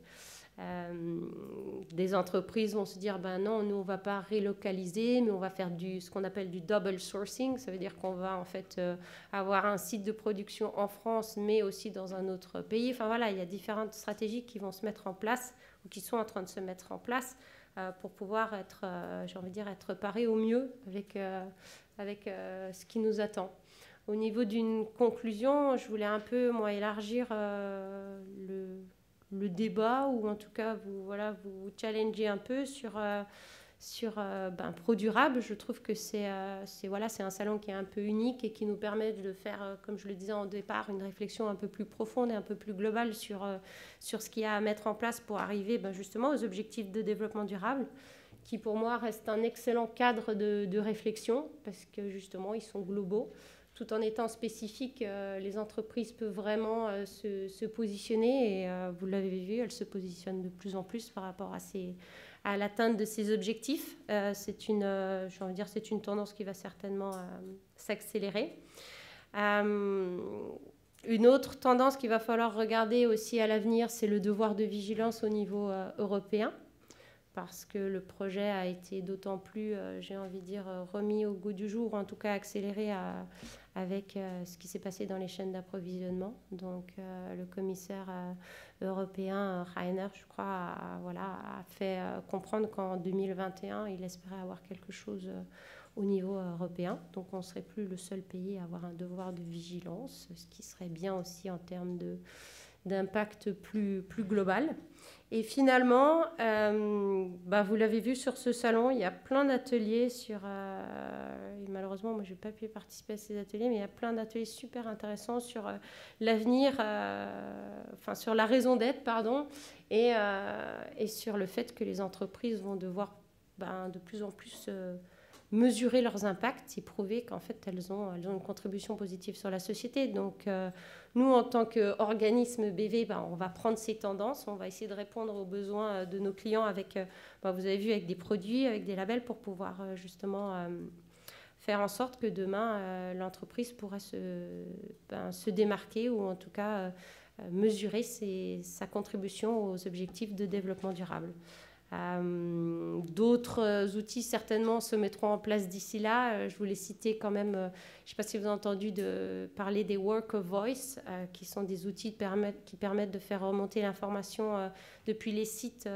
Des entreprises vont se dire, ben non, nous, on ne va pas relocaliser, mais on va faire ce qu'on appelle du double sourcing. Ça veut dire qu'on va en fait avoir un site de production en France, mais aussi dans un autre pays. Enfin voilà, il y a différentes stratégies qui vont se mettre en place ou qui sont en train de se mettre en place pour pouvoir être, j'ai envie de dire, être paré au mieux avec ce qui nous attend. Au niveau d'une conclusion, je voulais un peu, moi, élargir le débat, ou en tout cas vous challenger un peu sur Pro Durable. Je trouve que c'est un salon qui est un peu unique et qui nous permet de faire, comme je le disais au départ, une réflexion un peu plus profonde et un peu plus globale sur ce qu'il y a à mettre en place pour arriver justement aux objectifs de développement durable, qui pour moi restent un excellent cadre de réflexion, parce que justement ils sont globaux. Tout en étant spécifiques, les entreprises peuvent vraiment se positionner, et vous l'avez vu, elles se positionnent de plus en plus par rapport à l'atteinte de ces objectifs. C'est une tendance qui va certainement s'accélérer. Une autre tendance qu'il va falloir regarder aussi à l'avenir, c'est le devoir de vigilance au niveau européen, parce que le projet a été d'autant plus, j'ai envie de dire, remis au goût du jour, ou en tout cas accéléré avec ce qui s'est passé dans les chaînes d'approvisionnement. Donc le commissaire européen, Reiner, je crois, a fait comprendre qu'en 2021, il espérait avoir quelque chose au niveau européen. Donc on ne serait plus le seul pays à avoir un devoir de vigilance, ce qui serait bien aussi en termes d'impact plus global. Et finalement, vous l'avez vu sur ce salon, il y a plein d'ateliers et malheureusement, moi, je n'ai pas pu participer à ces ateliers, mais il y a plein d'ateliers super intéressants sur l'avenir, sur la raison d'être, et sur le fait que les entreprises vont devoir de plus en plus mesurer leurs impacts et prouver qu'en fait, elles ont une contribution positive sur la société. Donc, nous, en tant qu'organisme BV, on va prendre ces tendances, on va essayer de répondre aux besoins de nos clients avec, vous avez vu, avec des produits, avec des labels, pour pouvoir justement faire en sorte que demain, l'entreprise pourra se démarquer, ou en tout cas mesurer sa contribution aux objectifs de développement durable. D'autres outils certainement se mettront en place d'ici là. Je voulais citer quand même, je ne sais pas si vous avez entendu parler des Work of Voice, qui sont des outils qui permettent de faire remonter l'information depuis les sites,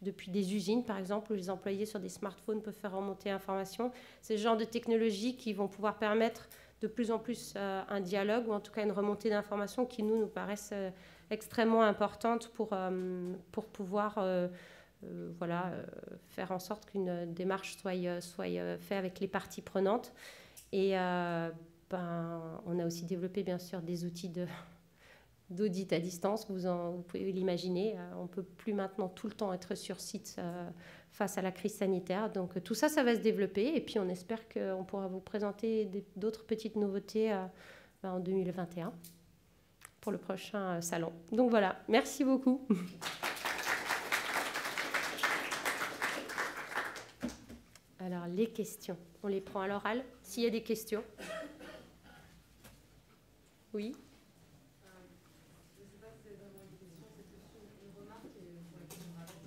depuis des usines par exemple, où les employés sur des smartphones peuvent faire remonter l'information. C'est ce genre de technologies qui vont pouvoir permettre de plus en plus un dialogue, ou en tout cas une remontée d'informations qui nous paraissent extrêmement importantes pour pouvoir faire en sorte qu'une démarche soit faite avec les parties prenantes. Et on a aussi développé bien sûr des outils d'audit à distance. Vous pouvez l'imaginer, on ne peut plus maintenant tout le temps être sur site face à la crise sanitaire. Donc tout ça va se développer, et puis on espère qu'on pourra vous présenter d'autres petites nouveautés en 2021 pour le prochain salon. Donc voilà, merci beaucoup. Alors, les questions, on les prend à l'oral. S'il y a des questions. Oui. Je ne sais pas si c'est vraiment une question, c'est plus une remarque pour laquelle on m'avait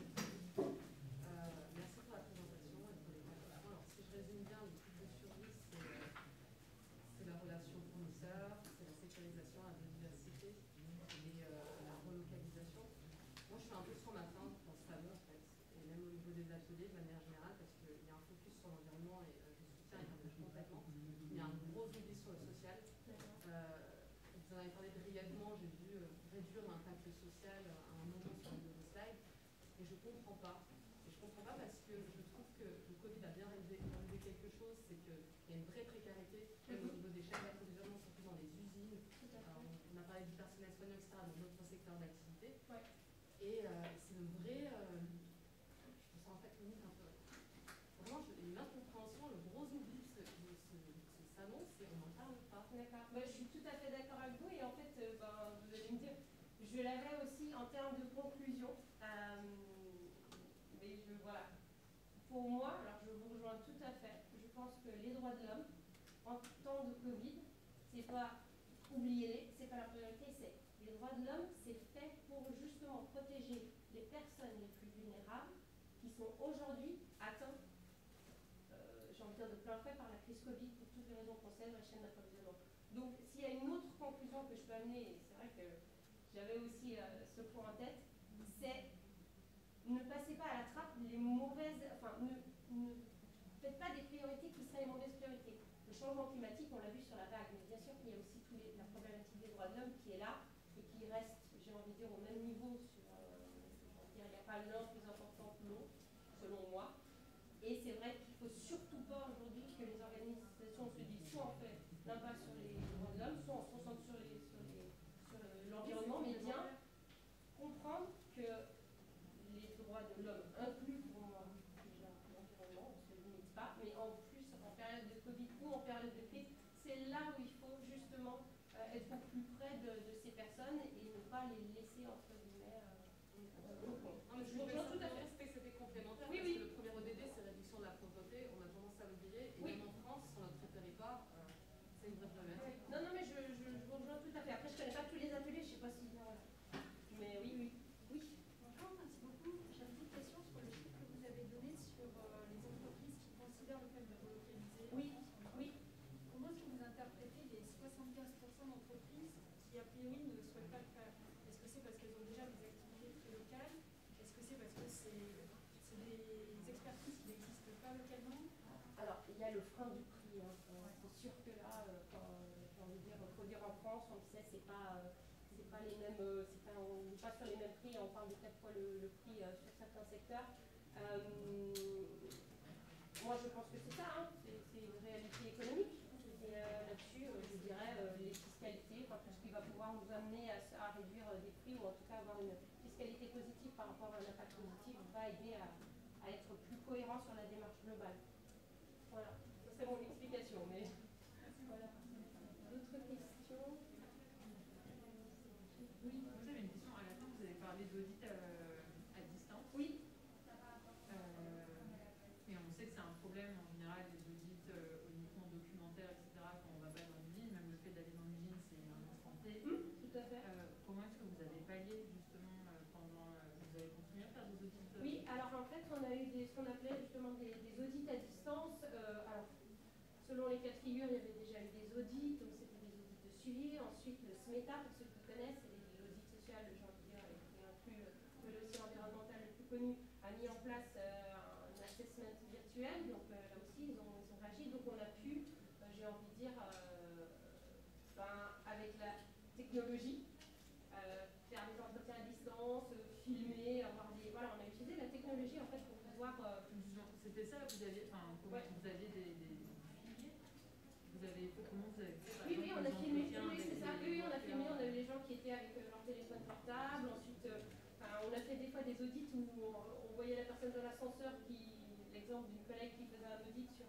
merci pour la présentation et pour les questions. Alors, si je résume bien, le type de survie, c'est la relation fournisseur, c'est la sécurisation, la biodiversité et la relocalisation. Moi, je suis un peu sur ma fin dans ce salon, en fait, et même au niveau des ateliers, de manière générale, parce qu'il y a un focus sur l'environnement et je soutiens et partage complètement. Il y a un gros oubli sur le social. Vous en avez parlé brièvement, j'ai vu mesure l'impact social à un moment sur une de vos slides. Et je ne comprends pas. Et je ne comprends pas parce que je trouve que le Covid a bien relevé quelque chose, c'est qu'il y a une vraie précarité, même au niveau des chaînes d'approvisionnement, surtout dans les usines. On a parlé du personnel soignant, etc., dans d'autres secteurs d'activité. Ouais. Et c'est une vraie... je me sens en fait limite un peu... Vraiment, l'incompréhension, le gros oubli de ce salon, c'est qu'on n'en parle pas. D'accord. Je suis tout à fait d'accord avec vous et en fait, vous allez me dire, je l'avais aussi en termes de conclusion. Mais voilà. Pour moi, alors je vous rejoins tout à fait, je pense que les droits de l'homme, en temps de Covid, c'est pas oublier-les, c'est pas la priorité, c'est les droits de l'homme, c'est fait pour justement protéger les personnes les plus vulnérables qui sont aujourd'hui atteintes, j'ai envie de dire de plein fouet par la crise Covid pour toutes les raisons qu'on sait, la chaîne d'approvisionnement. Donc s'il y a une autre conclusion que je peux amener, et c'est vrai que j'avais aussi ce point en tête, c'est ne passez pas à la trappe les mauvaises, enfin ne faites pas des priorités qui seraient les mauvaises priorités. Le changement climatique, on l'a vu sur la vague, mais bien sûr qu'il y a aussi la problématique des droits de l'homme qui est là et qui reste, j'ai envie de dire, au même niveau sur, il n'y a pas l'un plus important que l'autre, selon moi. Et c'est vrai qu'il ne faut surtout pas aujourd'hui que les organisations se disent soit on fait l'impasse sur les droits de l'homme, soit on se concentre sur l'environnement, mais bien comprendre que les droits de l'homme incluent pour moi déjà l'environnement, on ne se limite pas, mais en plus en période de Covid ou en période de crise, c'est là où il faut justement être au plus près de ces personnes et ne pas les laisser entre guillemets au fond. Je vous rejoins tout à fait. C'était complémentaire oui, parce oui. que le premier ODD c'est réduction de la pauvreté, on a tendance à l'oublier et Oui. même en France, sur notre territoire, c'est une vraie problématique. Oui. Non, mais je vous rejoins tout à fait. Après, je ne connais pas tous les ateliers, je ne sais pas si... Voilà. Mais oui. Bonjour, merci beaucoup. J'ai une petite question sur le chiffre que vous avez donné sur les entreprises qui considèrent le fait de relocaliser. Oui. Comment est-ce que vous interprétez les 75% d'entreprises qui, a priori, ne souhaitent pas le faire? Est-ce que c'est parce qu'elles ont déjà des activités très locales? Est-ce que c'est parce que c'est des expertises qui n'existent pas localement? Alors, il y a le frein du prix. Hein. C'est sûr que là, j'ai envie de dire, produire en France, on le sait, c'est pas les mêmes, on n'est pas sur les mêmes prix, on parle de 4 fois le prix sur certains secteurs. Moi, je pense que c'est ça, hein. C'est une réalité économique. Et là-dessus, je dirais les fiscalités, tout ce qui va pouvoir nous amener à réduire des prix ou en tout cas avoir une fiscalité positive par rapport à un impact positif va aider à être plus cohérent sur la démarche globale. Voilà, ça c'est mon explication. Mais voilà. D'autres questions? Oui, moi j'avais une question. À la fin, vous avez parlé d'audit à distance. Oui. Et on sait que c'est un problème en général des audits uniquement documentaires, etc. Quand on ne va pas dans l'usine, même le fait d'aller dans l'usine, c'est un instant T. Tout à fait. Comment est-ce que vous avez pallié justement pendant. Vous avez continué à faire des audits Oui, alors en fait, on a eu ce qu'on appelait justement des audits à distance. Alors, selon les cas de figure, il y avait déjà eu des audits, donc c'était des audits de suivi. Ensuite, le SMETA, pour ceux qui connaissent, c'est l'audit social, j'ai envie de dire, qui inclut le dossier environnemental le plus connu, a mis en place un assessment virtuel. Donc là aussi, ils ont réagi. Donc on a pu, j'ai envie de dire, avec la technologie, faire des entretiens à distance, filmer, avoir des... Voilà, on a utilisé la technologie en fait pour pouvoir... C'était ça, vous aviez, vous aviez des films. Vous avez fait comment vous avez fait? Oui, on a filmé, c'est ça. Oui, on a filmé, on a eu les gens qui étaient avec leur téléphone portable. Ensuite, on a fait des fois des audits où on voyait la personne dans l'ascenseur l'exemple d'une collègue qui faisait un audit sur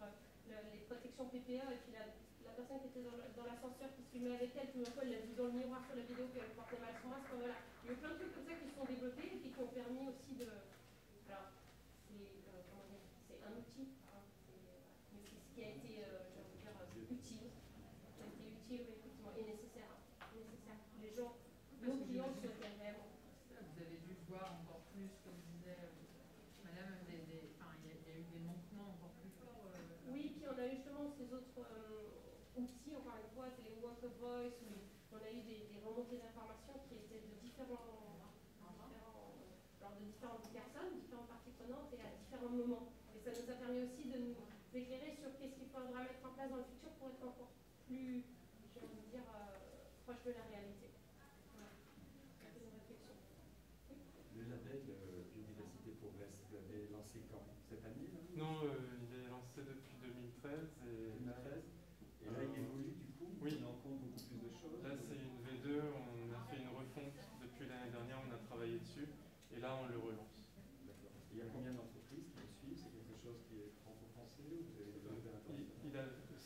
les protections PPE et puis la personne qui était dans l'ascenseur qui se filmait avec elle, tout d'un coup elle l'a vu dans le miroir sur la vidéo qu'elle portait mal son masque. Voilà. Il y a eu plein de trucs comme ça qui se sont développés et qui ont permis aussi de... Alors, c'est un outil, hein, mais c'est ce qui a été, j'ai envie de dire, utile. Ça a été utile, oui, effectivement, et nécessaire. Les gens, nos clients souhaitaient vraiment. Vous avez dû voir encore plus, comme disait madame, il y a eu des manquements encore plus forts. Oui, puis on a eu justement ces autres outils, encore une fois, c'est les Walk of Voice, on a eu des remontées d'informations qui étaient de différentes personnes, différentes parties prenantes et à différents moments. Et ça nous a permis aussi de nous éclairer sur qu'est-ce qu'il faudra mettre en place dans le futur pour être encore plus, j'ai envie de dire, proche de la réalité. Voilà. Progress, vous l'avez lancé quand? Cette année là? Non, il est lancé depuis 2013. 2013. Et là, il évolue du coup? Oui. Il en compte beaucoup plus de choses? Là, c'est une V2, on a fait une refonte depuis l'année dernière, on a travaillé dessus, et là, on le relance. D'accord. Il y a combien d'entreprises qui le suivent? C'est quelque chose qui est franco-français ou vous avez des internationaux?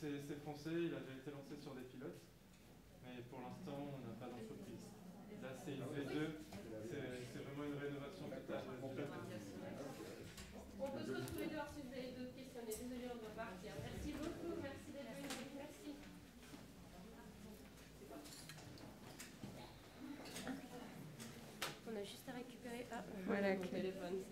C'est français, il a déjà été lancé sur des pilotes, mais pour l'instant, on n'a pas d'entreprise. Là, c'est une V2, c'est vraiment une rénovation totale. On peut se retrouver dehors si vous avez d'autres questions. Désolé, on doit partir. Merci beaucoup, merci d'être venu. Merci. On a juste à récupérer mon téléphone.